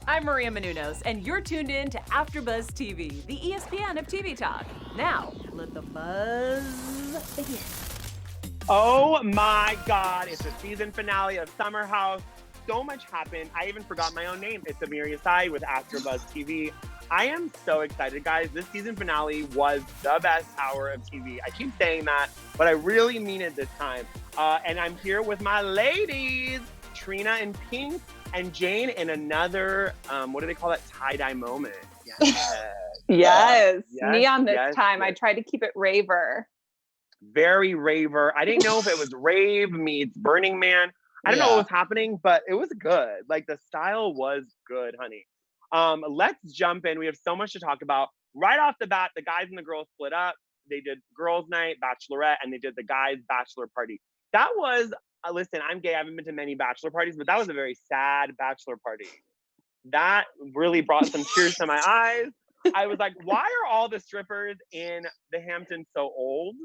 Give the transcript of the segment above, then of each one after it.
I'm Maria Menounos, and you're tuned in to AfterBuzz TV, the ESPN of TV talk. Now, let the buzz begin. Oh my God, it's the season finale of Summer House. So much happened. I even forgot my own name. It's Amir Side with AfterBuzz TV. I am so excited, guys. This season finale was the best hour of TV. I keep saying that, but I really mean it this time. And I'm here with my ladies, Trina in pink and Jane in another, what do they call that? Tie-dye moment. Yes. Neon this time. Yes. I tried to keep it raver. Very raver. I didn't know if it was rave meets Burning Man. I don't know what was happening, but it was good. Like, the style was good, honey. Let's jump in. We have so much to talk about. Right off the bat, the guys and the girls split up. They did girls' night, bachelorette, and they did the guys' bachelor party. That was, listen, I'm gay. I haven't been to many bachelor parties, but that was a very sad bachelor party. That really brought some tears to my eyes. I was like, why are all the strippers in the Hamptons so old?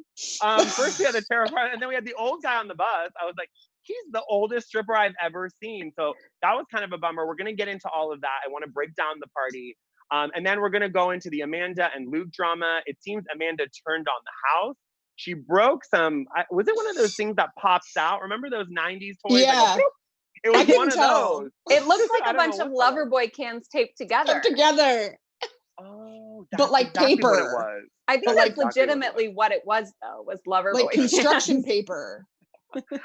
First we had the tarot card, and then we had the old guy on the bus. I was like, he's the oldest stripper I've ever seen. So that was kind of a bummer. We're going to get into all of that. I want to break down the party. And then we're going to go into the Amanda and Luke drama. It seems Amanda turned on the house. She broke some, was it one of those things that pops out? Remember those 90s toys? Yeah. Like, it was one of those. It looks like a bunch of Loverboy cans taped together. Oh, but like exactly paper. What it was. I think that's legitimately what it was, though, was Loverboy like construction paper.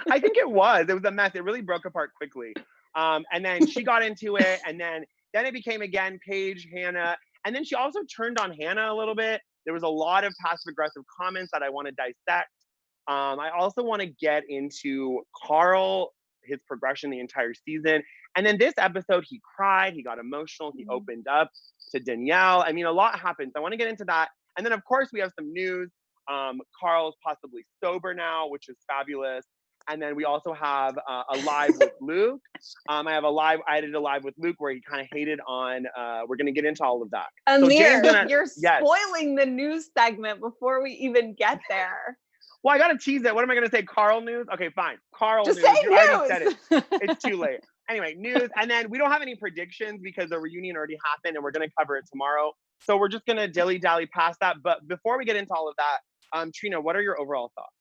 I think it was. It was a mess. It really broke apart quickly. And then she got into it, and then it became again Paige, Hannah, and then she also turned on Hannah a little bit. There was a lot of passive aggressive comments that I want to dissect. I also want to get into Carl, his progression the entire season. And then this episode, he cried, he got emotional, he opened up to Danielle. I mean, a lot happened. So I want to get into that. And then, of course, we have some news. Carl's possibly sober now, which is fabulous. And then we also have a live with Luke. I did a live with Luke where he kind of hated on, we're going to get into all of that. Amir, you're spoiling the news segment before we even get there. Well, I got to tease it. What am I going to say? Carl news? Okay, fine. Carl Just news. say You news. already said it. It's too late. Anyway, news. And then we don't have any predictions because the reunion already happened and we're going to cover it tomorrow. So we're just going to dilly-dally past that. But before we get into all of that, Trina, what are your overall thoughts?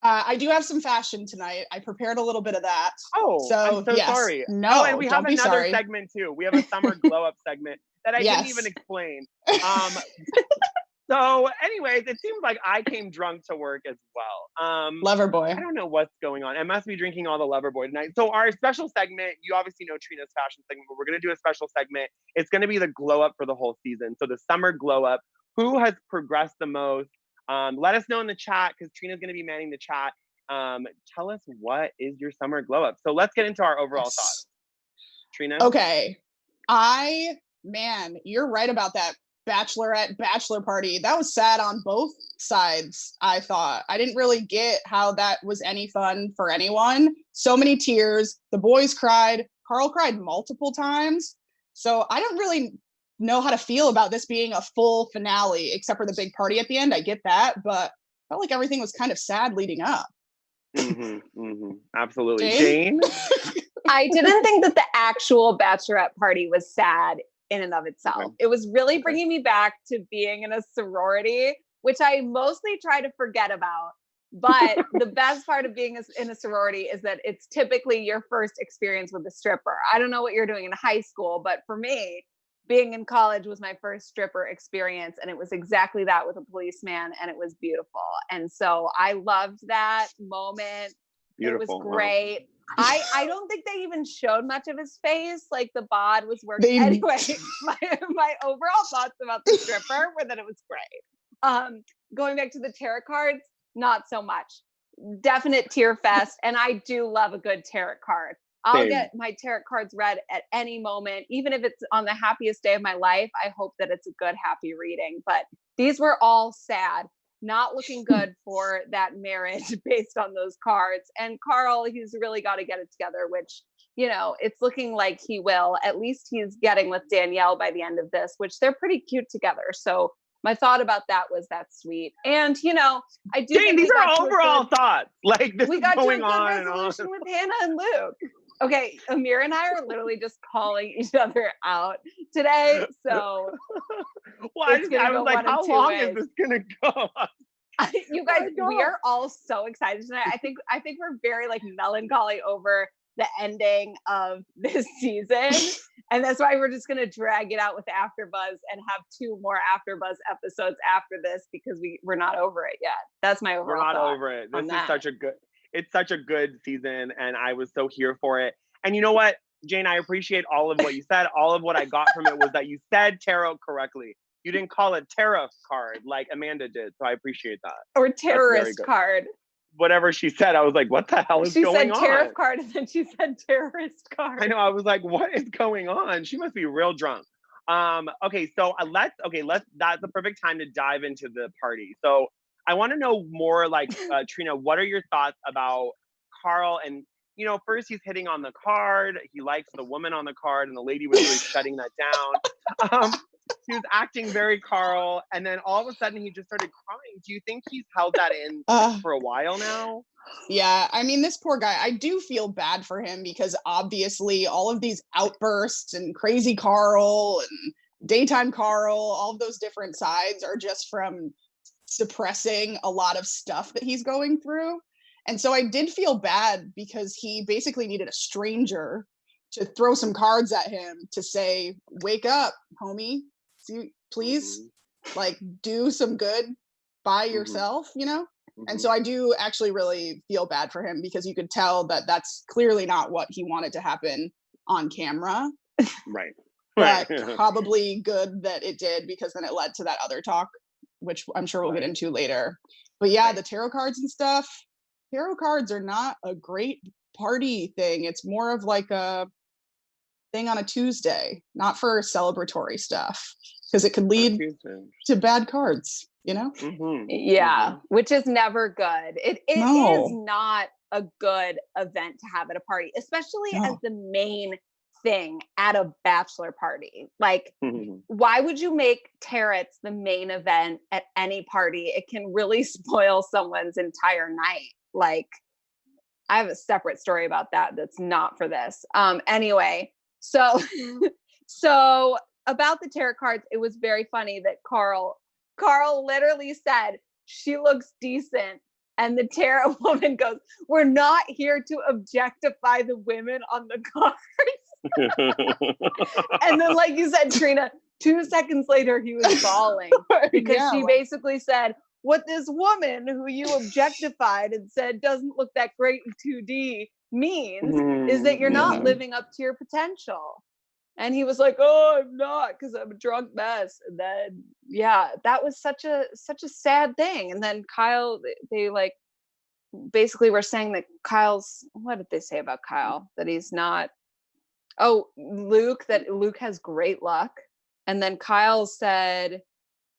I do have some fashion tonight. I prepared a little bit of that. Oh, I'm so sorry. No, and we have another segment too. We have a summer glow up segment that I didn't even explain. So anyways, it seems like I came drunk to work as well. Loverboy. I don't know what's going on. I must be drinking all the Loverboy tonight. So our special segment, you obviously know Trina's fashion segment, but we're going to do a special segment. It's going to be the glow up for the whole season. So the summer glow up. Who has progressed the most? Let us know in the chat because Trina's going to be manning the chat. Tell us what is your summer glow up. So let's get into our overall thoughts. Trina? Okay. You're right about that bachelorette bachelor party. That was sad on both sides, I thought. I didn't really get how that was any fun for anyone. So many tears. The boys cried. Carl cried multiple times. So I don't really know how to feel about this being a full finale, except for the big party at the end. I get that, but I felt like everything was kind of sad leading up. Absolutely. Jane? I didn't think that the actual bachelorette party was sad in and of itself. Okay. It was really bringing me back to being in a sorority, which I mostly try to forget about. But the best part of being in a sorority is that it's typically your first experience with a stripper. I don't know what you're doing in high school, but for me, being in college was my first stripper experience, and it was exactly that with a policeman, and it was beautiful. And so I loved that moment. Beautiful. It was great. Wow. I don't think they even showed much of his face. Like the bod was working. Anyway, my overall thoughts about the stripper were that it was great. Going back to the tarot cards, not so much. Definite tear fest, and I do love a good tarot card. I'll get my tarot cards read at any moment, even if it's on the happiest day of my life. I hope that it's a good, happy reading. But these were all sad, not looking good for that marriage based on those cards. And Carl, he's really got to get it together, which, you know, it's looking like he will. At least he's getting with Danielle by the end of this, which they're pretty cute together. So my thought about that was that's sweet. And, you know, I do Jane, these are overall thoughts. Like, this we is got going to a good on resolution with Hannah and Luke. Okay, Amir and I are literally just calling each other out today. So Well, it's gonna I was go like, one of how two long ways. is this gonna go? You guys, My we God. are all so excited tonight. I think we're very like melancholy over the ending of this season. And that's why we're just gonna drag it out with AfterBuzz and have 2 more AfterBuzz episodes after this because we're not over it yet. That's my overall We're not thought over it. on This is that. it's such a good season, and I was so here for it. And you know what, Jane, I appreciate all of what you said. All of what I got from it was that you said tarot correctly. You didn't call it tarot card like Amanda did, so I appreciate that. Or That's very terrorist good. card. Whatever she said, I was like, what the hell is She going said on? tariff card and then she said terrorist card. I know. I was like, what is going on? She must be real drunk. Okay, so that's the perfect time to dive into the party. So I want to know more, like, Trina, what are your thoughts about Carl? And, you know, first he's hitting on the card. He likes the woman on the card, and the lady was really shutting that down. He was acting very Carl, and then all of a sudden he just started crying. Do you think he's held that in for a while now? Yeah, I mean, this poor guy, I do feel bad for him because obviously all of these outbursts and crazy Carl and daytime Carl, all of those different sides are just from suppressing a lot of stuff that he's going through. And so I did feel bad because he basically needed a stranger to throw some cards at him to say, wake up, homie, please, like, do some good by yourself, you know? And so I do actually really feel bad for him because you could tell that that's clearly not what he wanted to happen on camera. Right. But probably good that it did because then it led to that other talk, which I'm sure we'll get into later. But yeah, the tarot cards and stuff, tarot cards are not a great party thing. It's more of like a thing on a Tuesday, not for celebratory stuff, because it could lead to bad cards, you know? Yeah, which is never good. It is not a good event to have at a party, especially as the main thing at a bachelor party. Like, why would you make tarots the main event at any party? It can really spoil someone's entire night. Like, I have a separate story about that that's not for this. Anyway, so about the tarot cards, it was very funny that Carl literally said, she looks decent. And the tarot woman goes, we're not here to objectify the women on the cards. And then, like you said, Trina, 2 seconds later, he was bawling because she basically said, what this woman who you objectified and said doesn't look that great in 2D means is that you're not living up to your potential. And he was like, oh, I'm not, because I'm a drunk mess. And then, that was such a sad thing. And then Kyle, they like basically were saying that what did they say about Kyle? That he's not, that Luke has great luck. And then Kyle said,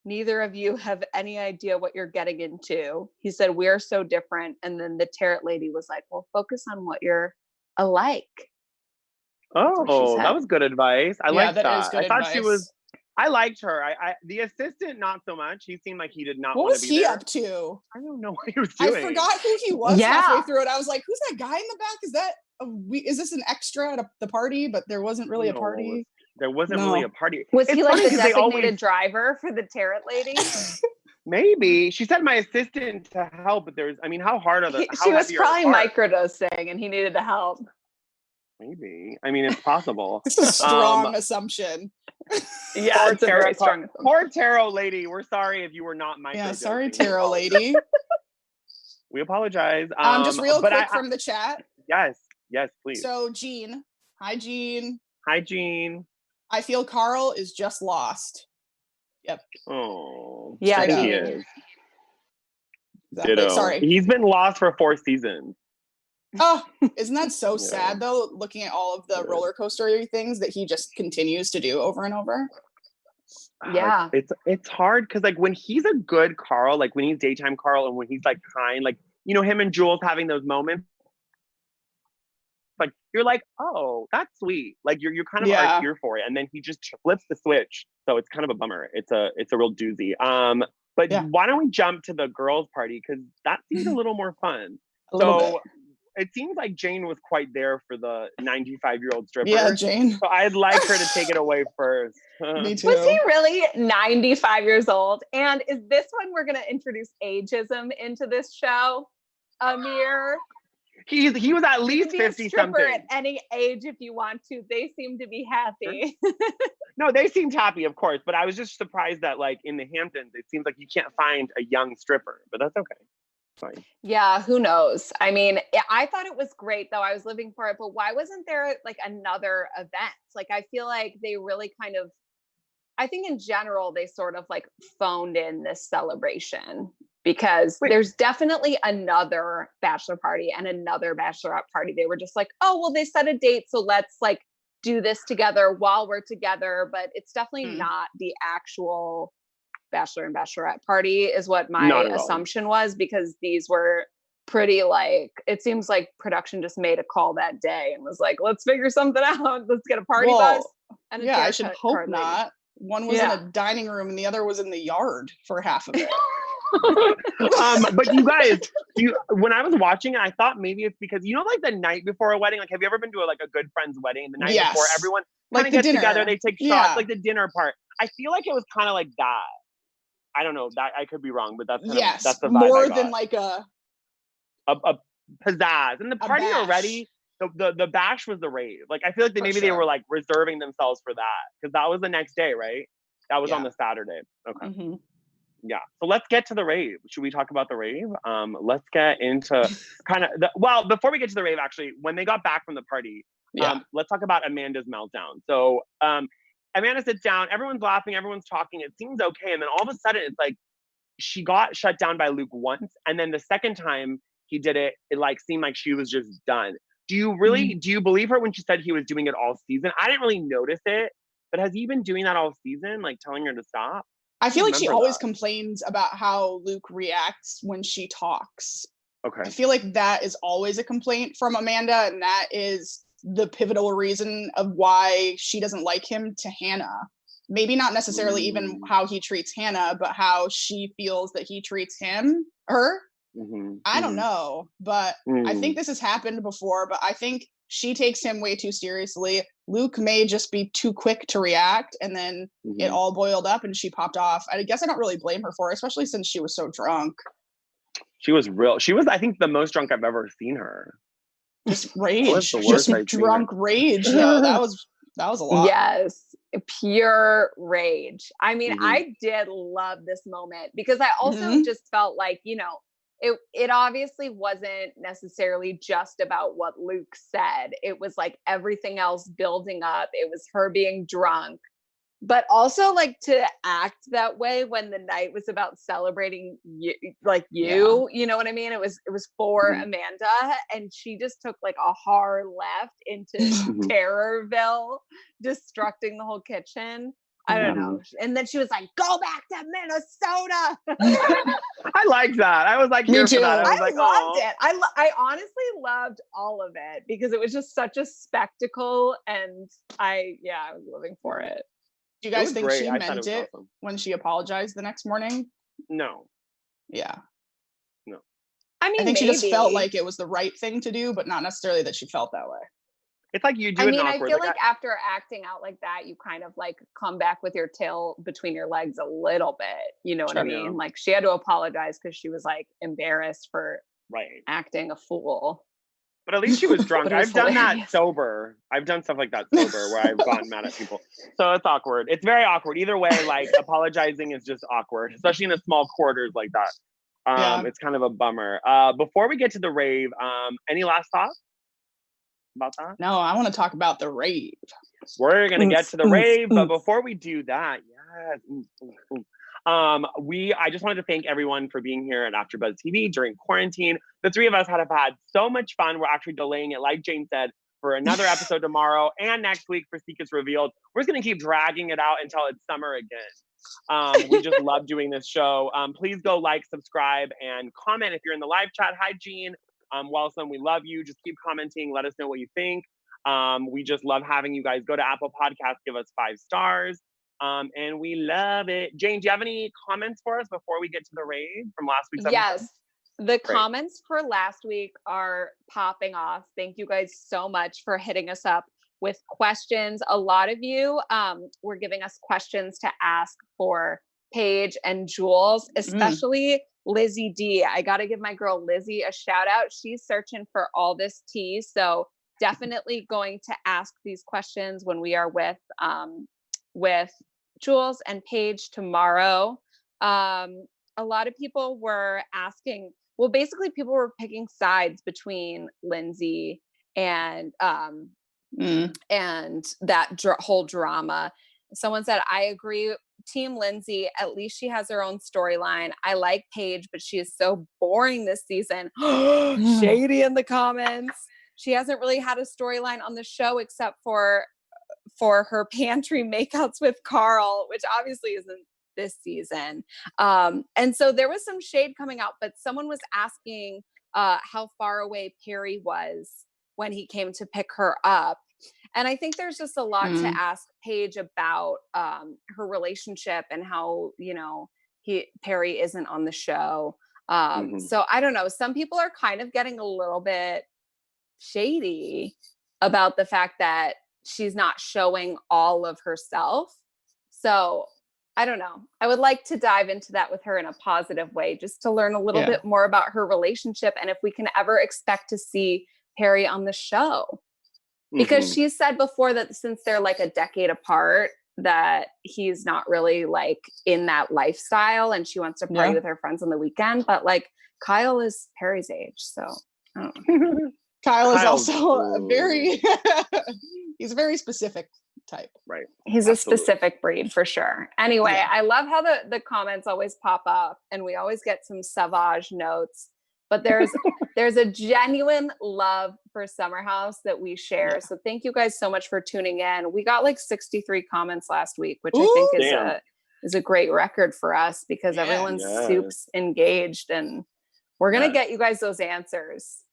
neither of you have any idea what you're getting into. He said, we're so different. And then the tarot lady was like, well, focus on what you're alike. Oh, that was good advice. I like that. Is good I thought advice. I liked her. The assistant, not so much. He seemed like he did not what want was to be he there. up to? I don't know what he was doing. I forgot who he was halfway through it. I was like, who's that guy in the back? Is this an extra at the party? But there wasn't really a party. There wasn't really a party. Was he like the designated driver for the tarot lady? Maybe. She said my assistant to help, but how hard are the she was probably microdosing and he needed the help. Maybe. I mean, it's possible. It's a strong assumption. Yeah, it's a very strong assumption. Poor tarot lady. We're sorry if you were not microdosing. Yeah, sorry, tarot lady. We apologize. Just real quick from the chat. Yes, please. So, Jean. Hi, Jean. Hi, Jean. I feel Carl is just lost. Yep. Oh. Yeah, he is. Exactly. Sorry. He's been lost for 4 seasons. Oh, isn't that so sad though? Looking at all of the roller coaster things that he just continues to do over and over. Yeah, it's hard because like when he's a good Carl, like when he's daytime Carl, and when he's like kind, like him and Jules having those moments, like you're like, oh, that's sweet. Like you're kind of are here for it, and then he just flips the switch, so it's kind of a bummer. It's a real doozy. But why don't we jump to the girls' party because that seems a little more fun. it seems like Jane was quite there for the 95-year-old stripper. Yeah, Jane. So I'd like her to take it away first. Me too. Was he really 95 years old? And is this when we're going to introduce ageism into this show? Amir? He was at least 50 something. At any age if you want to. They seem to be happy. No, they seemed happy, of course, but I was just surprised that like in the Hamptons, it seems like you can't find a young stripper, but that's okay. Fine. Yeah, who knows? I mean, I thought it was great though. I was living for it, but why wasn't there like another event? Like, I feel like they really kind of, I think in general, they sort of like phoned in this celebration because there's definitely another bachelor party and another bachelorette party. They were just like, oh, well, they set a date. So let's like do this together while we're together. But it's definitely not the actual bachelor and bachelorette party is what my assumption was, because these were pretty like, it seems like production just made a call that day and was like, let's figure something out. Let's get a party bus. And yeah, I should hope not. One was in a dining room and the other was in the yard for half of it. But you guys, when I was watching it, I thought maybe it's because, you know, like the night before a wedding, like have you ever been to a good friend's wedding? The night before, everyone kind of gets together, they take shots, like the dinner part. I feel like it was kind of like that. I don't know, that I could be wrong, but that's that's the vibe more than like a pizzazz. And the party already, the bash was the rave. Like I feel like they were like reserving themselves for that because that was the next day, right? That was on the Saturday. Okay. Mm-hmm. Yeah. So let's get to the rave. Should we talk about the rave? Let's get into kind of well, before we get to the rave, actually, when they got back from the party, let's talk about Amanda's meltdown. So Amanda sits down, everyone's laughing, everyone's talking, it seems okay. And then all of a sudden it's like she got shut down by Luke once. And then the second time he did it, it like seemed like she was just done. Do you really, do you believe her when she said he was doing it all season? I didn't really notice it, but has he been doing that all season? Like telling her to stop? I feel like she always complains about how Luke reacts when she talks. Okay. I feel like that is always a complaint from Amanda, and that is the pivotal reason of why she doesn't like him to Hannah. Maybe not necessarily even how he treats Hannah, but how she feels that he treats her. I don't know, but I think this has happened before, but I think she takes him way too seriously. Luke may just be too quick to react, and then it all boiled up and she popped off. I guess I don't really blame her for it, especially since she was so drunk. She was, I think, the most drunk I've ever seen her. Just rage, just drunk rage. No, that was a lot. Yes, pure rage. I mean, I did love this moment because I also just felt like, you know, it obviously wasn't necessarily just about what Luke said. It was like everything else building up. It was her being drunk, but also like to act that way when the night was about celebrating you, you know what I mean? It was for Amanda, and she just took like a hard left into Terrorville, destructing the whole kitchen. I don't know. And then she was like, go back to Minnesota. I liked that. I was like, here for that. I loved it. I honestly loved all of it because it was just such a spectacle. And I was living for it. Do you guys think she meant it when she apologized the next morning? No. Yeah. No. I mean, I think she just felt like it was the right thing to do, but not necessarily that she felt that way. It's like you do it awkward. I feel like after acting out like that, you kind of like come back with your tail between your legs a little bit. You know what I mean? Like she had to apologize because she was like embarrassed for acting a fool. But at least she was drunk. I've done that sober. I've done stuff like that sober where I've gotten mad at people. So it's awkward. It's very awkward. Either way, like apologizing is just awkward, especially in the small quarters like that. It's kind of a bummer. Before we get to the rave, any last thoughts about that? No, I want to talk about the rave. We're gonna get to the rave, but before we do that, I just wanted to thank everyone for being here at AfterBuzz TV during quarantine. The three of us have had so much fun. We're actually delaying it, like Jane said, for another episode tomorrow and next week for Secrets Revealed. We're just gonna keep dragging it out until it's summer again. We just love doing this show. Please go like, subscribe, and comment if you're in the live chat. Hi, Jean. Wellsome, we love you. Just keep commenting. Let us know what you think. We just love having you guys. Go to Apple Podcasts, give us 5 stars. And we love it. Jane, do you have any comments for us before we get to the rave from last week's episode? Yes. The comments for last week are popping off. Thank you guys so much for hitting us up with questions. A lot of you were giving us questions to ask for Paige and Jules, especially Lizzie D. I got to give my girl Lizzie a shout out. She's searching for all this tea. So definitely going to ask these questions when we are with Jules and Paige tomorrow. A lot of people were asking, well, basically people were picking sides between Lindsay and that whole drama. Someone said, I agree, Team Lindsay, at least she has her own storyline. I like Paige, but she is so boring this season. Shady in the comments. She hasn't really had a storyline on the show except for her pantry makeouts with Carl, which obviously isn't this season. And so there was some shade coming out, but someone was asking how far away Perry was when he came to pick her up. And I think there's just a lot to ask Paige about her relationship and how, Perry isn't on the show. So I don't know. Some people are kind of getting a little bit shady about the fact that she's not showing all of herself. So I don't know. I would like to dive into that with her in a positive way, just to learn a little bit more about her relationship and if we can ever expect to see Perry on the show. Because she said before that since they're like a decade apart, that he's not really like in that lifestyle and she wants to party with her friends on the weekend. But like Kyle is Perry's age. So I don't know. Kyle is also a he's a very specific type. Right. He's a specific breed for sure. Anyway, I love how the comments always pop up and we always get some savage notes. But there's a genuine love for Summer House that we share. So thank you guys so much for tuning in. We got like 63 comments last week, which I think is a great record for us because everyone's soups engaged and we're going to get you guys those answers.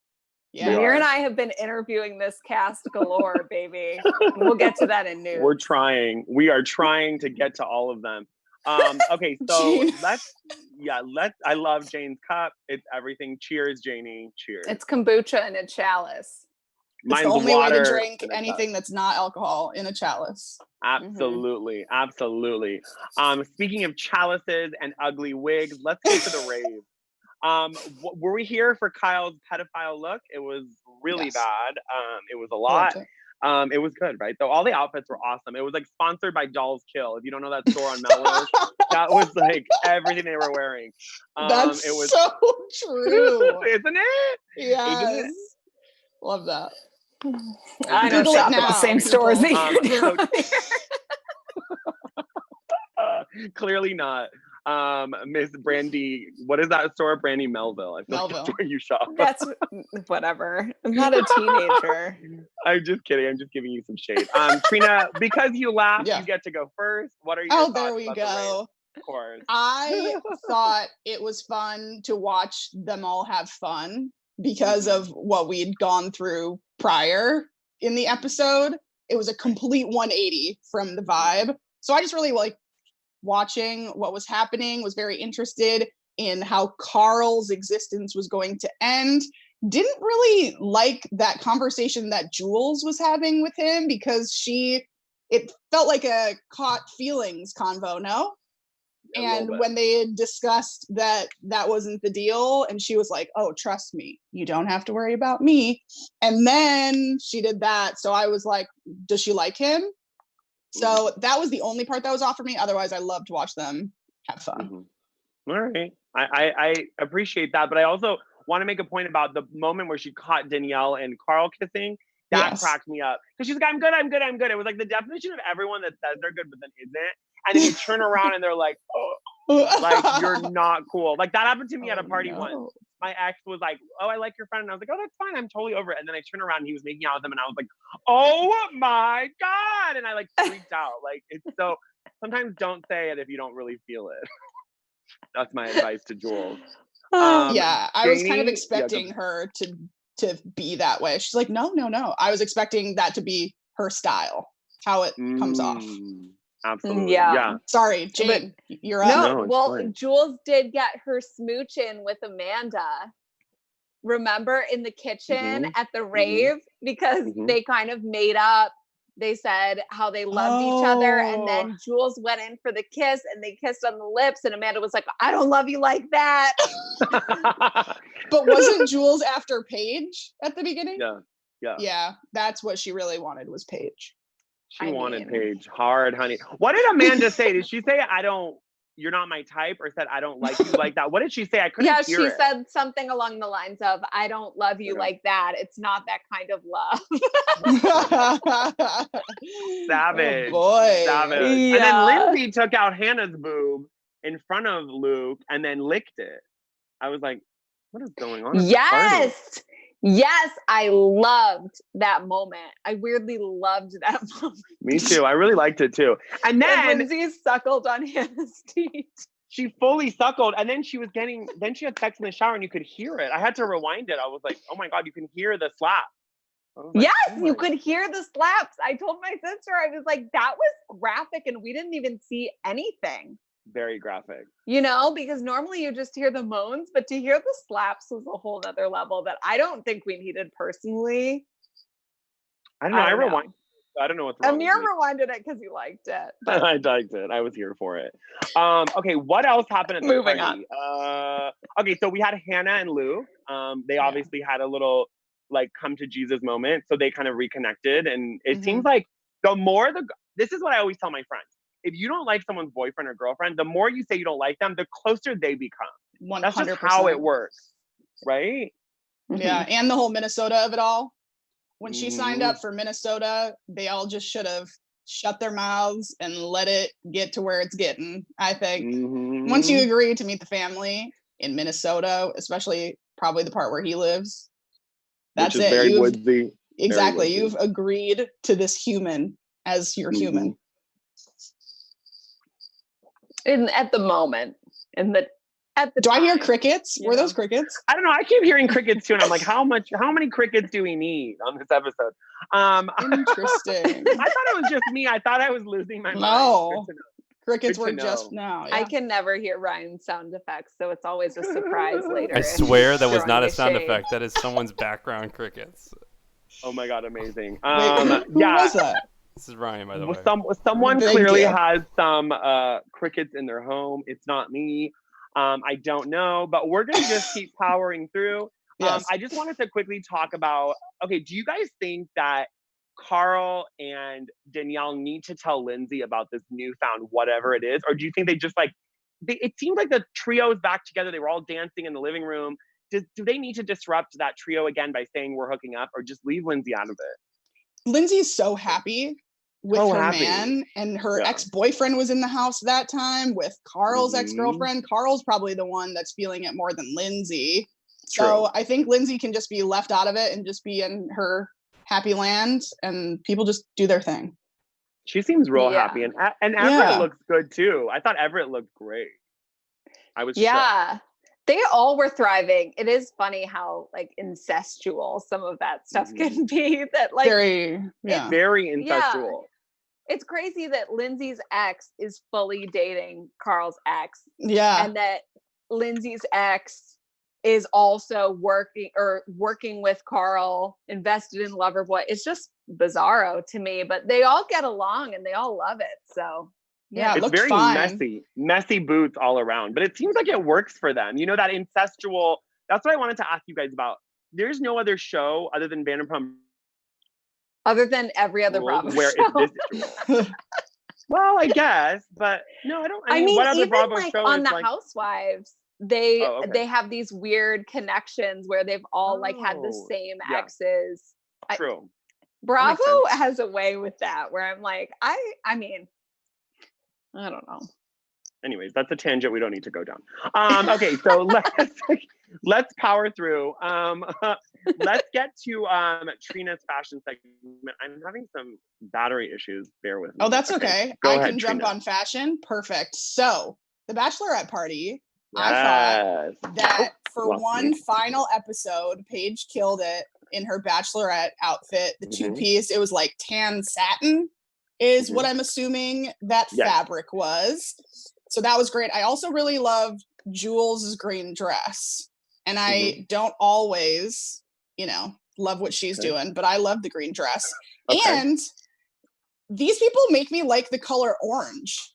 Yeah. Amir and I have been interviewing this cast galore, baby. We'll get to that in news. We are trying to get to all of them. Okay, so I love Jane's cup. It's everything. Cheers, Janie. Cheers. It's kombucha in a chalice. It's the only way to drink anything that's not alcohol in a chalice. Absolutely. Absolutely. Speaking of chalices and ugly wigs, let's get to the rave. Were we here for Kyle's pedophile look? It was really bad. It was a lot. It was good, right? Though all the outfits were awesome. It was like sponsored by Dolls Kill. If you don't know that store on Melrose, that was like everything they were wearing. That's it was so true, isn't it? Yes, love that. I don't shop at the same stores that you do. Clearly not. Miss Brandy, what is that store? Brandy Melville. I feel Melville. like that's where you shop. That's whatever. I'm not a teenager. I'm just kidding. I'm just giving you some shade. Trina, because you laughed, you get to go first. What are your thoughts? There we go. Of course. I thought it was fun to watch them all have fun because of what we'd gone through prior in the episode. It was a complete 180 from the vibe. So I just really like watching what was happening, was very interested in how Carl's existence was going to end. Didn't really like that conversation that Jules was having with him because it felt like a caught feelings convo, no? And when they had discussed that wasn't the deal, and she was like, oh, trust me, you don't have to worry about me. And then she did that. So I was like, does she like him? So that was the only part that was off for me. Otherwise, I love to watch them have fun. All right. I appreciate that. But I also want to make a point about the moment where she caught Danielle and Carl kissing. That cracked me up. Because she's like, I'm good. It was like the definition of everyone that says they're good, but then isn't. And then you turn around and they're like, oh, like, you're not cool. Like, that happened to me at a party once. My ex was like, oh, I like your friend. And I was like, oh, that's fine. I'm totally over it. And then I turned around and he was making out with them. And I was like, oh my God. And I like freaked out. Like, it's so, sometimes don't say it if you don't really feel it. That's my advice to Jules. I was kind of expecting her to be that way. She's like, no. I was expecting that to be her style, how it comes off. Absolutely. Yeah. Yeah. Sorry, Jane, you're up. No, No, it's well, fine. Jules did get her smooch in with Amanda. Remember in the kitchen Mhm. at the rave? Because Mhm. they kind of made up. They said how they loved each other. And then Jules went in for the kiss and they kissed on the lips. And Amanda was like, I don't love you like that. But wasn't Jules after Paige at the beginning? Yeah. Yeah, that's what she really wanted was Paige. She I wanted mean- Paige hard, honey. What did Amanda say? Did she say, you're not my type, or said, I don't like you like that? What did she say? I couldn't Yeah, hear she it. said something along the lines of, I don't love you Okay. like that. It's not that kind of love. Savage. Oh boy. Savage. Yeah. And then Lindsay took out Hannah's boob in front of Luke and then licked it. I was like, what is going on? At this party? Yes, I loved that moment. I weirdly loved that moment. Me too. I really liked it too. And When then Lindsay suckled on Hannah's teeth. she fully suckled, and then she had sex in the shower and you could hear it. I had to rewind it. I was like, oh my God, you can hear the slap. I was like, Yes, oh you my- could hear the slaps. I told my sister, I was like, that was graphic and we didn't even see anything. Very graphic. You know, because normally you just hear the moans, but to hear the slaps was a whole nother level that I don't think we needed personally. I don't know. I I don't know. rewind. I don't know what's wrong. Amir with me. rewinded it because he liked it. I liked it. I was here for it. Okay, what else happened at the Moving party? Okay, so we had Hannah and Luke. They obviously had a little like come to Jesus moment, so they kind of reconnected, and it seems like this is what I always tell my friends. If you don't like someone's boyfriend or girlfriend, the more you say you don't like them, the closer they become. 100%. That's just how it works, right? Yeah, and the whole Minnesota of it all. When she signed up for Minnesota, they all just should have shut their mouths and let it get to where it's getting. I think once you agree to meet the family in Minnesota, especially probably the part where he lives, that's which is it. very woodsy. Exactly. Very You've agreed to this human as your human. At the moment. Do I hear crickets? You Were know? those crickets? I don't know. I keep hearing crickets too, and I'm like, how many crickets do we need on this episode? Interesting. I thought it was just me. I thought I was losing my mind. No. Good to know. Crickets Good to were just know. now. I Yeah. can never hear Ryan's sound effects, so it's always a surprise later. I swear that was Throwing not a me sound shade. effect. That is someone's background crickets. Oh my God, amazing. Wait, who yeah. was that? This is Ryan, by the way. Someone Thank clearly you. has some crickets in their home. It's not me. I don't know, but we're gonna just keep powering through. Yes. I just wanted to quickly talk about, okay, do you guys think that Carl and Danielle need to tell Lindsay about this newfound whatever it is? Or do you think they just it seemed like the trio is back together. They were all dancing in the living room. Do they need to disrupt that trio again by saying we're hooking up, or just leave Lindsay out of it? Lindsay's so happy with So her happy. man, and her Yeah. ex-boyfriend was in the house that time with Carl's Mhm. ex-girlfriend. Carl's probably the one that's feeling it more than Lindsay. True. So I think Lindsay can just be left out of it and just be in her happy land, and people just do their thing. She seems real Yeah. happy, and Everett Yeah. looks good too. I thought Everett looked great. I was shook. Yeah. They all were thriving. It is funny how incestual some of that stuff can be. That Very, yeah. Very incestual. it's crazy that Lindsay's ex is fully dating Carl's ex, Yeah. and that Lindsay's ex is also working with Carl, invested in Loverboy. It's just bizarro to me, but they all get along and they all love it. So Yeah, it It's looked very fine. messy boots all around, but it seems like it works for them. You know, that incestual, that's what I wanted to ask you guys about. There's no other show other than Vanderpump other than every other Rules Bravo where show. it's this true. Well, I guess, but no, I don't. I mean, what other even Bravo show on is the Housewives, they Oh, okay. they have these weird connections where they've all had the Oh, same yeah. exes. true? Bravo sense. has a way with that where I'm like, I mean, I don't know. Anyways, that's a tangent we don't need to go down. Okay, so let's power through. Let's get to Trina's fashion segment. I'm having some battery issues. Bear with me. Oh, that's okay. Go I ahead, can jump Trina. on fashion. Perfect. So the bachelorette party, I thought Yes. that for lost one me. final episode, Paige killed it in her bachelorette outfit, the Mhm. two-piece. It was like tan satin. is what I'm assuming that fabric was. So that was great. I also really loved Jules' green dress. And I don't always, love what she's doing, but I love the green dress. And these people make me like the color orange.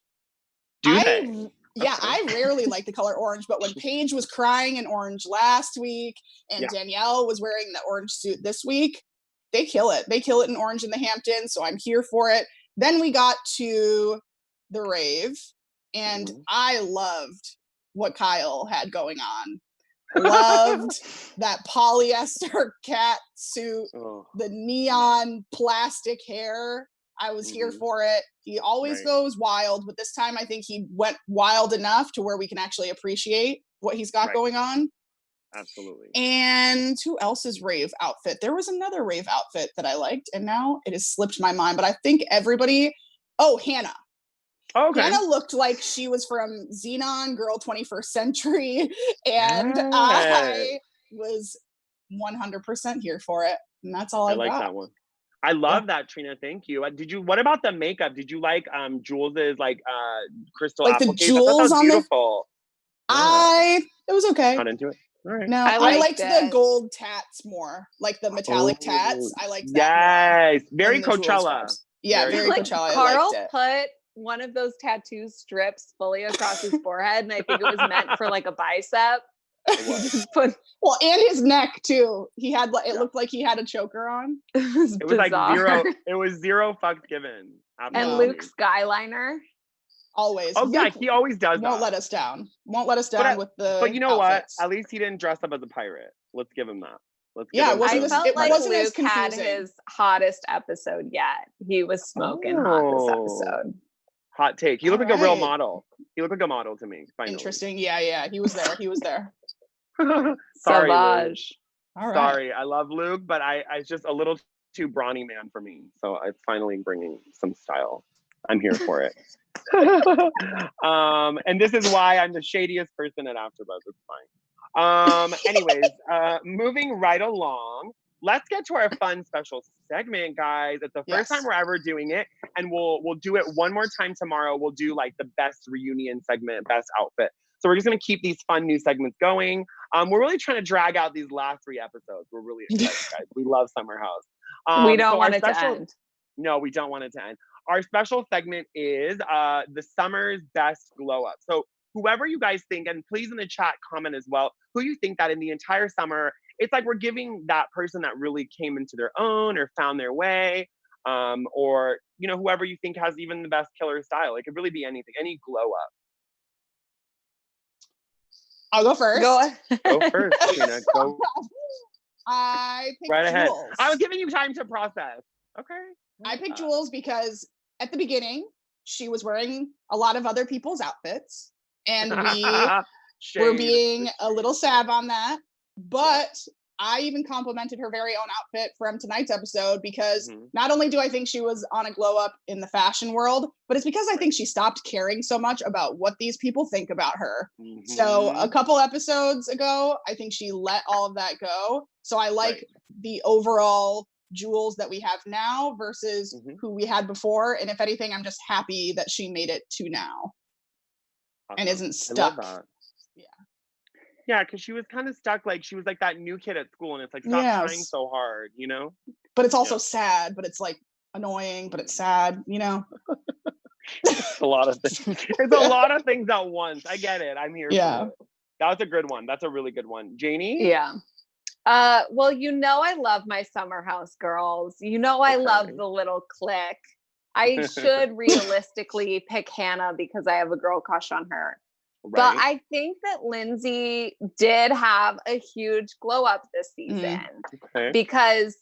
Do they? Yeah, I rarely like the color orange, but when Paige was crying in orange last week and Danielle was wearing the orange suit this week, they kill it. They kill it in orange in the Hamptons, so I'm here for it. Then we got to the rave, and I loved what Kyle had going on. Loved that polyester cat suit, the neon plastic hair. I was here for it. He always goes wild, but this time I think he went wild enough to where we can actually appreciate what he's got going on. Absolutely. And who else's rave outfit? There was another rave outfit that I liked, and now it has slipped my mind, but I think everybody... Oh, Hannah. Okay. Hannah looked like she was from Xenon Girl 21st Century, and I was 100% here for it, and that's all I like got. That one. I love that, Trina. Thank you. What about the makeup? Did you like Jules's crystal like applique? The jewels on beautiful. It was okay. Not into it. All right. No, I liked the gold tats more, like the metallic tats. I liked that. Yes, very Coachella. Yeah, very Coachella. Carl put one of those tattoo strips fully across his forehead, and I think it was meant for like a bicep. Well, and his neck too. He had it looked like he had a choker on. It was like zero. It was zero fucks given. Absolutely. And Luke's skyliner. Always. Oh yeah, he always does. Won't let us down. Won't let us down with the. But you know outfits. what? At least he didn't dress up as a pirate. Let's give him that. I felt like Luke had his hottest episode yet. He was smoking hot this episode. Hot take. He looked like a real model. He looked like a model to me. Finally. Interesting. Yeah. He was there. Sorry, Savage. Luke. Sorry, I love Luke, but I just a little too brawny man for me. So it's finally bringing some style. I'm here for it. And this is why I'm the shadiest person at AfterBuzz. It's fine. Anyways, moving right along. Let's get to our fun special segment, guys. It's the first time we're ever doing it, and we'll do it one more time tomorrow. We'll do like the best reunion segment, best outfit. So we're just gonna keep these fun new segments going. We're really trying to drag out these last 3 episodes. We're really excited, guys. We love Summer House. We don't want it to end. No, we don't want it to end. Our special segment is the summer's best glow up. So whoever you guys think, and please in the chat comment as well, who you think that in the entire summer, it's like we're giving that person that really came into their own or found their way, or whoever you think has even the best killer style. It could really be anything, any glow up. I'll go first. Go first, Tina. Go. I picked right ahead. Jules. I was giving you time to process. Okay. I picked Jules because at the beginning, she was wearing a lot of other people's outfits. And we were being a little sad on that. But I even complimented her very own outfit from tonight's episode because not only do I think she was on a glow up in the fashion world, but it's because I think she stopped caring so much about what these people think about her. So a couple episodes ago, I think she let all of that go. So I like the overall Jules that we have now versus who we had before. And if anything, I'm just happy that she made it to now and isn't stuck. Yeah, because she was kind of stuck. Like she was like that new kid at school, and it's like stop trying so hard, But it's also sad. But it's like annoying. But it's sad, It's a lot of things. It's a lot of things at once. I get it. I'm here. For it. That was a good one. That's a really good one, Janie. Yeah. Well, I love my Summer House girls. I love the little clique. I should realistically pick Hannah because I have a girl crush on her. But I think that Lindsay did have a huge glow up this season because,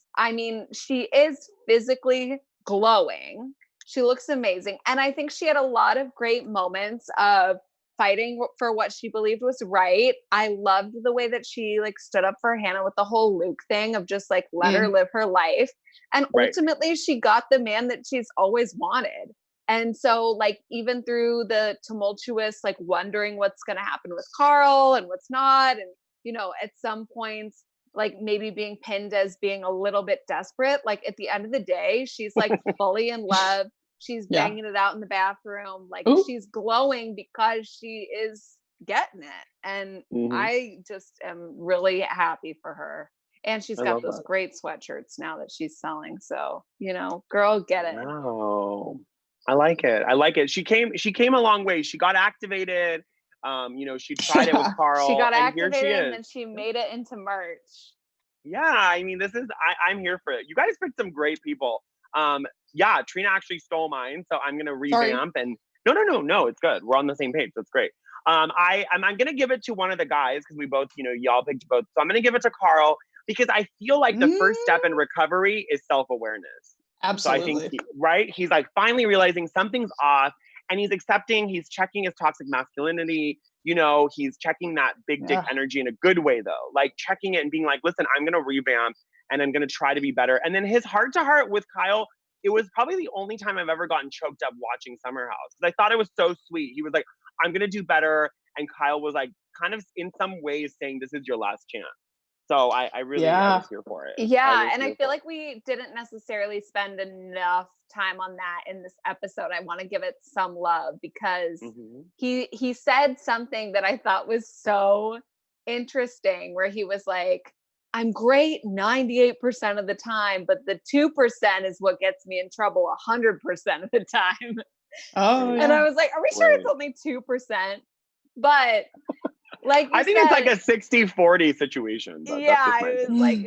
she is physically glowing. She looks amazing. And I think she had a lot of great moments of fighting for what she believed was right. I loved the way that she stood up for Hannah with the whole Luke thing of just let her live her life. And ultimately she got the man that she's always wanted. And so even through the tumultuous, wondering what's going to happen with Carl and what's not. And, at some points, maybe being pinned as being a little bit desperate. At the end of the day, she's fully in love. She's Yeah. banging it out in the bathroom. Like Ooh. she's glowing because she is getting it. And I just am really happy for her. And she's I got love those that. great sweatshirts now that she's selling. So, girl, get it. Wow. I like it. I like it. She came a long way. She got activated. She tried it with Carl. She got and here she activated and is. then she made it into merch. Yeah, I mean, I'm here for it. You guys picked some great people. Trina actually stole mine, so I'm gonna revamp and no, it's good. We're on the same page. That's great. I'm gonna give it to one of the guys because we both, y'all picked both. So I'm gonna give it to Carl because I feel like the first step in recovery is self-awareness. Absolutely. So I think he's like finally realizing something's off and he's checking his toxic masculinity. He's checking that big dick energy in a good way though, like checking it and being like, listen, I'm going to revamp and I'm going to try to be better. And then his heart to heart with Kyle, it was probably the only time I've ever gotten choked up watching Summer House. Because I thought it was so sweet. He was like, I'm going to do better. And Kyle was like, kind of in some ways saying, this is your last chance. So I really I was here for it. Yeah, and I feel like we didn't necessarily spend enough time on that in this episode. I want to give it some love because he said something that I thought was so interesting, where he was like, I'm great 98% of the time, but the 2% is what gets me in trouble 100% of the time. Oh, And I was like, are we sure it's only 2%? But like I think it's like a 60-40 situation. It was like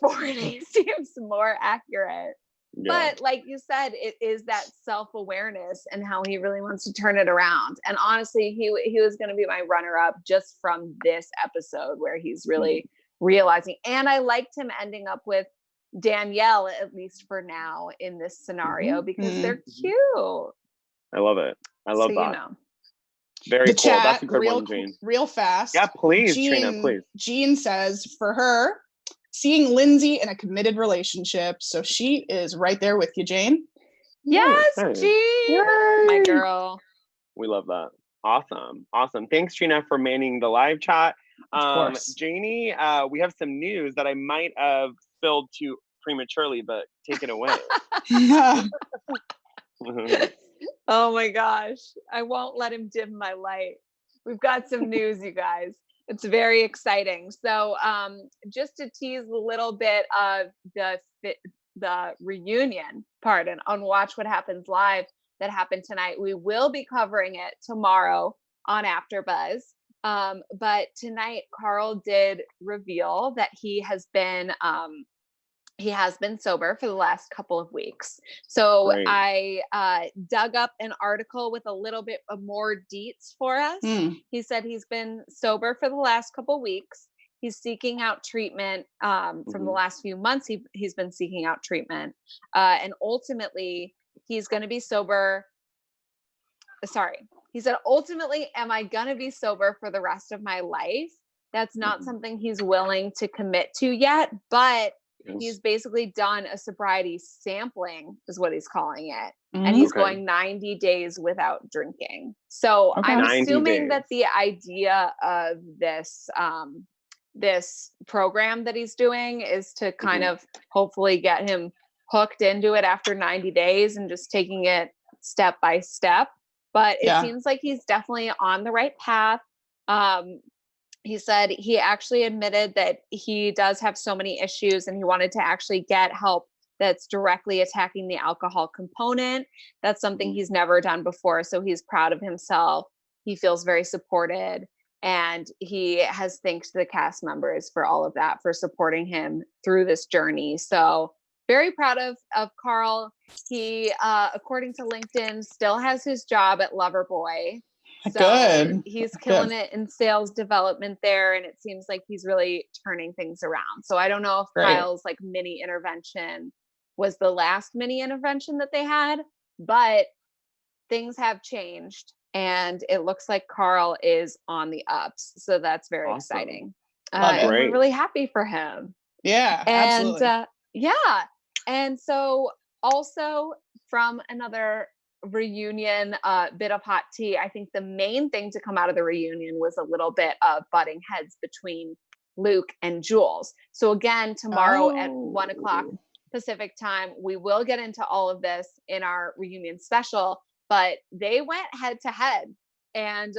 60-40 seems more accurate. Yeah. But like you said, it is that self-awareness and how he really wants to turn it around. And honestly, he was going to be my runner-up just from this episode where he's really realizing. And I liked him ending up with Danielle, at least for now, in this scenario because they're cute. I love it. I love that. Very the cool. Chat, that's a good one, Jane. Real fast. Yeah, please, Trina, please. Jean says for her, seeing Lindsay in a committed relationship. So she is right there with you, Jane. Yes, Jean. My girl. We love that. Awesome. Thanks, Trina, for manning the live chat. Janie, we have some news that I might have spilled too prematurely, but take it away. Oh my gosh. I won't let him dim my light. We've got some news, you guys. It's very exciting. So just to tease a little bit of the reunion part and on Watch What Happens Live that happened tonight, we will be covering it tomorrow on AfterBuzz. But tonight, Carl did reveal that he has been sober for the last couple of weeks. So I dug up an article with a little bit of more deets for us. He said he's been sober for the last couple of weeks. He's seeking out treatment from the last few months. He's been seeking out treatment. And ultimately, he's going to be sober. He said, ultimately, am I going to be sober for the rest of my life? That's not something he's willing to commit to yet, but he's basically done a sobriety sampling is what he's calling it. And he's going 90 days without drinking. So I'm assuming that the idea of this, this program that he's doing is to kind of hopefully get him hooked into it after 90 days and just taking it step by step. But it seems like he's definitely on the right path. He said he actually admitted that he does have so many issues and he wanted to actually get help that's directly attacking the alcohol component. That's something he's never done before. So he's proud of himself. He feels very supported. And he has thanked the cast members for all of that, for supporting him through this journey. So very proud of Carl. He, according to LinkedIn, still has his job at Loverboy. So Good. He's killing it in sales development there. And it seems like he's really turning things around. So I don't know if Kyle's like mini intervention was the last mini intervention that they had, but things have changed and it looks like Carl is on the ups. So that's very exciting. And we're really happy for him. Yeah, and absolutely. And so also from another reunion, bit of hot tea, I think the main thing to come out of the reunion was a little bit of butting heads between Luke and Jules. So again, tomorrow at 1:00 Pacific time. We will get into all of this in our reunion special, but they went head to head. And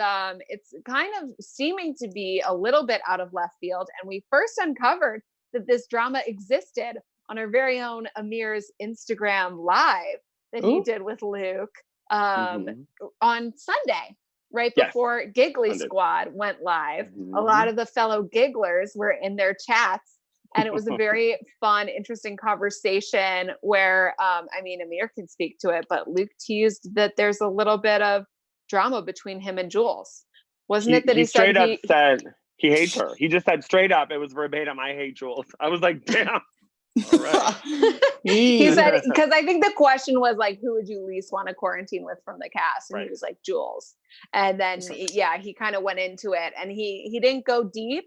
it's kind of seeming to be a little bit out of left field. And we first uncovered that this drama existed on our very own Amir's Instagram live that he did with Luke on Sunday, right before Giggly Squad went live. A lot of the fellow gigglers were in their chats. And it was a very fun, interesting conversation where, I mean, Amir can speak to it, but Luke teased that there's a little bit of drama between him and Jules. Wasn't it that he straight up said he hates her? He just said straight up, it was verbatim, I hate Jules. I was like, damn. All right. He said, because I think the question was like, who would you least want to quarantine with from the cast? And he was like, Jules. And then, he kind of went into it and he didn't go deep.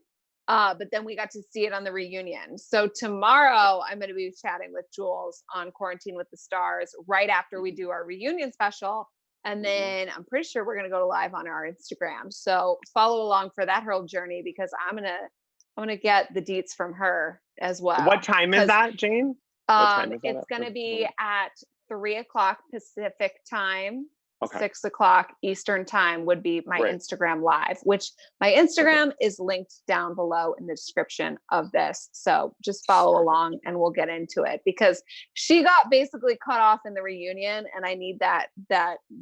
But then we got to see it on the reunion. So tomorrow I'm going to be chatting with Jules on Quarantine with the Stars right after we do our reunion special. And then I'm pretty sure we're going to go live on our Instagram. So follow along for that whole journey because I'm going to get the deets from her as well. What time is that, Jane? It's going to be at 3:00 Pacific time. 6:00 Eastern time would be my Instagram live, which my Instagram is linked down below in the description of this. So just follow along and we'll get into it because she got basically cut off in the reunion and I need that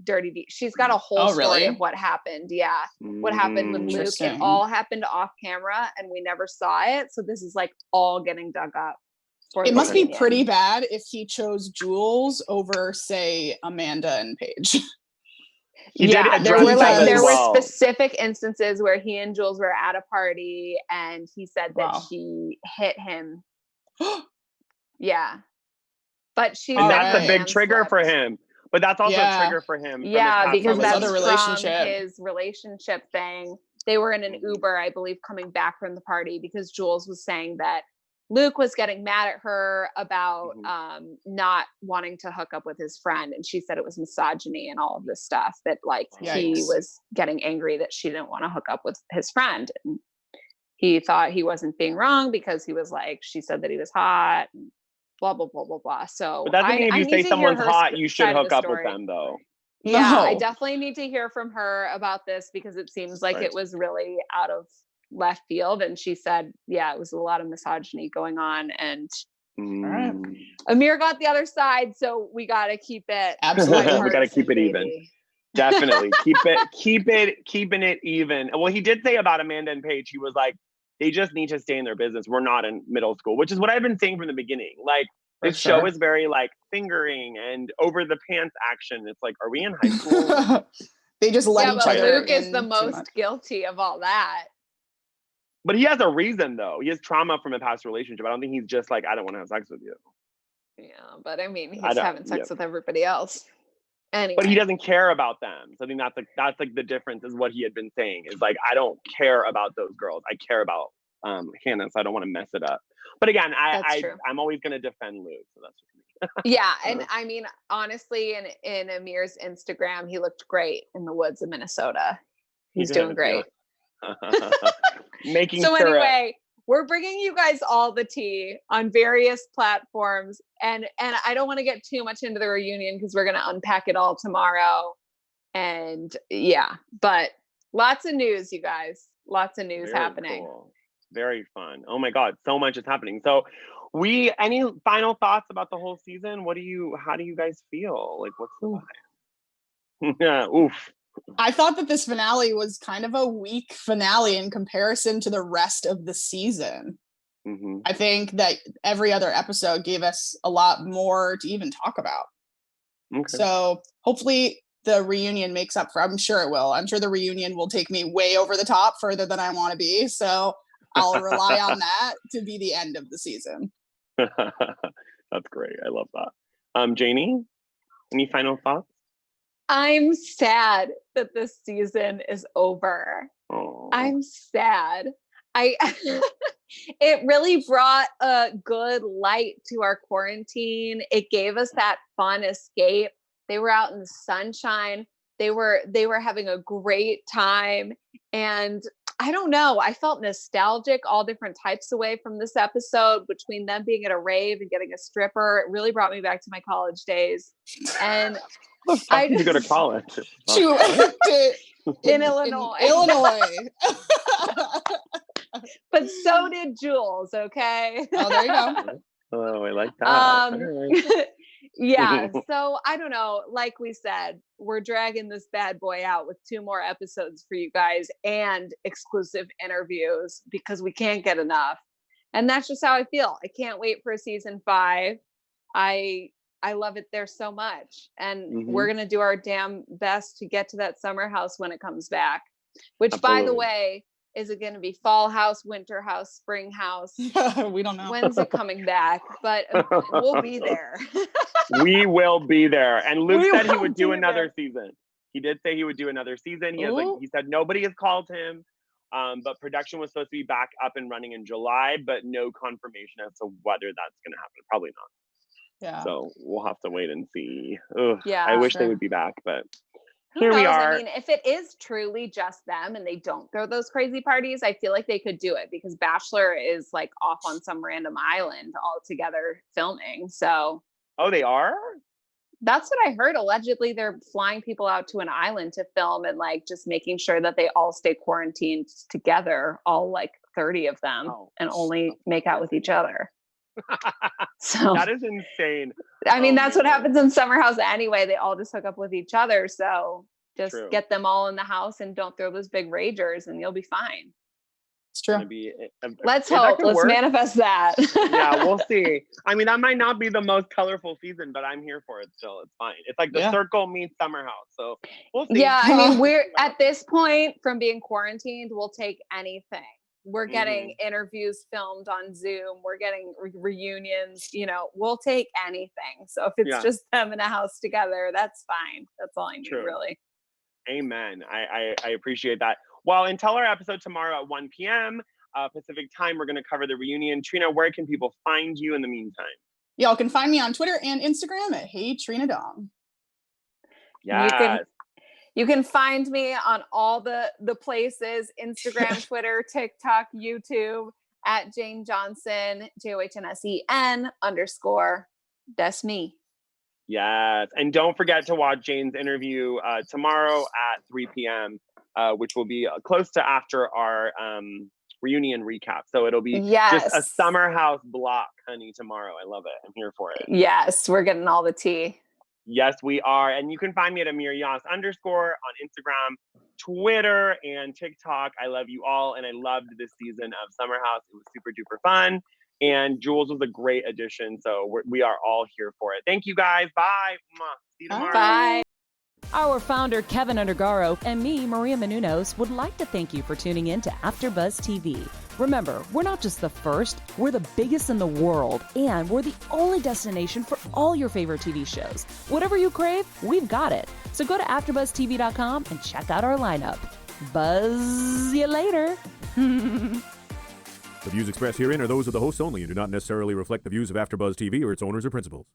dirty she's got a whole story of what happened. Yeah. What happened with Luke. It all happened off camera and we never saw it. So this is like all getting dug up. It must be pretty bad if he chose Jules over, say, Amanda and Paige. There were specific instances where he and Jules were at a party and he said that she hit him. But that's a big trigger for him. But that's also a trigger for him. Yeah, because that's from his relationship thing. They were in an Uber, I believe, coming back from the party because Jules was saying that Luke was getting mad at her about not wanting to hook up with his friend. And she said it was misogyny and all of this stuff that he was getting angry that she didn't want to hook up with his friend. And he thought he wasn't being wrong because he was like, she said that he was hot and blah, blah, blah, blah, blah. So but that means if you say someone's hot, you should hook up with them though. Yeah, I definitely need to hear from her about this because it seems like it was really out of left field. And she said, it was a lot of misogyny going on. And Amir got the other side. So we got to keep it. Absolutely. We got to keep it even. Definitely. Keeping it even. Well, he did say about Amanda and Paige, he was like, they just need to stay in their business. We're not in middle school, which is what I've been saying from the beginning. Like, this show is very like fingering and over the pants action. It's like, are we in high school? They just let each other. Luke is the most guilty of all that. But he has a reason, though. He has trauma from a past relationship. I don't think he's just like, I don't want to have sex with you. Yeah, but I mean, he's having sex with everybody else. Anyway. But he doesn't care about them. So I think that's like the difference is what he had been saying. Is like, I don't care about those girls. I care about Hannah, so I don't want to mess it up. But again, I'm always going to defend Luke. So that's just me. Yeah, and I mean, honestly, in Amir's Instagram, he looked great in the woods of Minnesota. He's doing great. Anyway, we're bringing you guys all the tea on various platforms and I don't want to get too much into the reunion because we're going to unpack it all tomorrow and but lots of news, you guys, lots of news happening. Cool. Very fun. Oh my god, so much is happening. So any final thoughts about the whole season? How do you guys feel? Like, what's the vibe? Yeah, oof. I thought that this finale was kind of a weak finale in comparison to the rest of the season. I think that every other episode gave us a lot more to even talk about. So hopefully the reunion makes up for, I'm sure it will. I'm sure the reunion will take me way over the top, further than I want to be. So I'll rely on that to be the end of the season. That's great. I love that. Janie, any final thoughts? I'm sad that this season is over. Aww. I'm sad. It really brought a good light to our quarantine. It gave us that fun escape. They were out in the sunshine. They were having a great time. And I don't know. I felt nostalgic all different types away from this episode, between them being at a rave and getting a stripper. It really brought me back to my college days. And Well, I to go to college. in Illinois. Illinois. But so did Jules, okay? Oh, there you go. Oh, I like that. All right. Yeah. So I don't know. Like we said, we're dragging this bad boy out with 2 more episodes for you guys and exclusive interviews because we can't get enough. And that's just how I feel. I can't wait for season 5. I love it there so much. And we're going to do our damn best to get to that summer house when it comes back, which by the way, is it going to be fall house, winter house, spring house? We don't know. When's it coming back? But we'll be there. We will be there. And Luke We said he will would do be another there. season. He did say he would do another season. Ooh. He said nobody has called him. But production was supposed to be back up and running in July, but no confirmation as to whether that's going to happen. Probably not. Yeah. So we'll have to wait and see. Ugh, Yeah, I wish they sure. would be back, but Who here knows? we are. I mean, if it is truly just them and they don't throw those crazy parties, I feel like they could do it because Bachelor is like off on some random island altogether filming. So Oh, they are? that's what I heard. Allegedly, they're flying people out to an island to film and like just making sure that they all stay quarantined together, all like 30 of them, and only make out with each other. So That is insane. I mean, Oh, that's what man. happens in Summer House anyway. They all just hook up with each other. So just True. get them all in the house and don't throw those big ragers and you'll be fine. It's Gonna true. be Let's that hope. could Let's work. manifest that. Yeah, we'll see. I mean, that might not be the most colorful season, but I'm here for it still. It's fine. It's like the Yeah. circle meets summer house. So we'll see. Yeah, I mean, we're at this point from being quarantined, we'll take anything. We're getting interviews filmed on Zoom. We're getting reunions, we'll take anything. So if it's just them in a house together, that's fine. That's all I need, True. really. Amen. I appreciate that. Well, until our episode tomorrow at 1 p.m. Pacific time, we're going to cover the reunion. Trina, where can people find you in the meantime? Y'all can find me on Twitter and Instagram at Hey Trina Dong. Yeah. You can find me on all the places, Instagram, Twitter, TikTok, YouTube, at Jane Johnson, JOHNSEN _ That's me. Yes. And don't forget to watch Jane's interview tomorrow at 3 p.m., which will be close to after our reunion recap. So it'll be just a summer house block, honey, tomorrow. I love it. I'm here for it. Yes, we're getting all the tea. Yes, we are. And you can find me at Amir Yas _ on Instagram, Twitter, and TikTok. I love you all. And I loved this season of Summer House. It was super duper fun. And Jules was a great addition. So we are all here for it. Thank you guys. Bye. See you tomorrow. Bye. Our founder, Keven Undergaro, and me, Maria Menounos, would like to thank you for tuning in to AfterBuzz TV. Remember, we're not just the first, we're the biggest in the world, and we're the only destination for all your favorite TV shows. Whatever you crave, we've got it. So go to AfterBuzzTV.com and check out our lineup. Buzz you later. The views expressed herein are those of the hosts only and do not necessarily reflect the views of AfterBuzz TV or its owners or principals.